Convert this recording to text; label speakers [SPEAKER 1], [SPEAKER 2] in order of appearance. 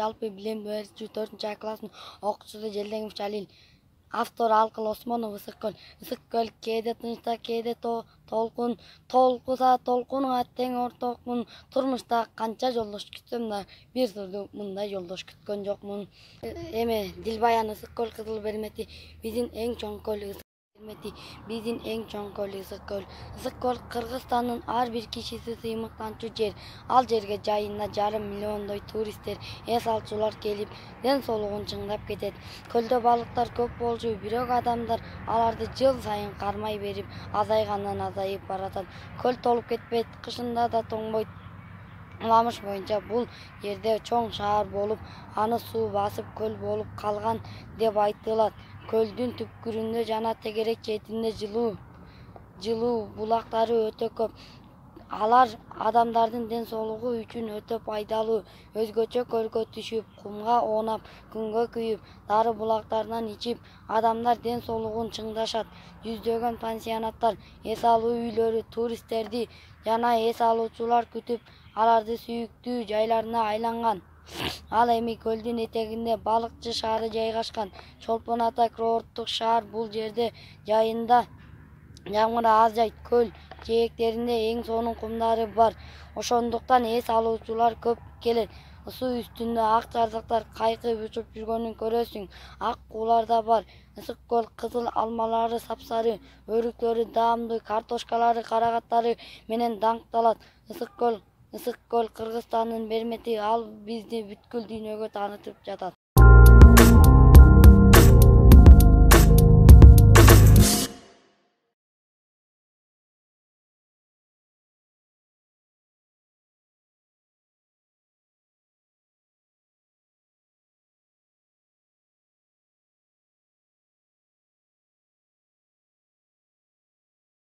[SPEAKER 1] жалпы билим берүүчү 4 класстын окуучусу Желдеңов Жалил. Автор Алкыл Осмонов. Ысык көл. Ысык көл кээде тынчта, кээде толкун. Толкуса толкунуңа тең ортокмун. Турмушта канча жолдош күтсөм да, бир турду мындай жолдош күткөн жокмун. Эме Дилбаян. Ысык көл Кызыл Бермети. Биздин эң чоң көл. Биздин эң чоң көл Ысык көл. Ысык көл Кыргызстандын ар бир кишиси сыймыктанчу жер. Ал жерге жайында жарым миллиондой туристтер, эс алуучулар келип, ден соолугун чыңдап кетет. Көлдө балыктар көп болчу, бирок адамдар аларды жыл сайын кармай берип, азайгандан азайып баратат. Көл толуп кетпейт, кышында да тоңбойт. Уламыш боюнча бул жерде чоң шаар болуп, аны суу басып көл болуп калган деп айтылат. Көлдүн түпкүрүндө жана тегерек четинде жылуу булактары өтө көп. Алар адамдардын ден соолугу үчүн өтө пайдалуу. Өзгөчө көлгө түшүп, кумга оонап, күнгө күйүп, дары булактарынан ичип, адамдар ден соолугун чыңдашат. Жүздөгөн пансионаттар, эс алуу үйлөрү туристтерди жана эс алуучулар күтүп, аларды сүйүктүү жайларына айланган. Ал эми көлдүн этегинде балыкчы шаары жайгашкан. Чолпон Ата курорттук шаар бул жерде жайында жамгыр аз жайт. Көл жээктеринде эң сонун кумдары бар. Ошондуктан эс алуучулар көп келет. Суу үстүндө ак жазыктар кайкып учуп жүргөнүн көрөсүң. Ак куулар да бар. Ысык көл кызыл алмалары сапсары, өрүктөрү даамдуу, картошкалары, карагаттары менен даңкталат. Ысык көл Кыргызстандын Бермети, ал бизди бүткүл дүйнөгө таанытып жатат.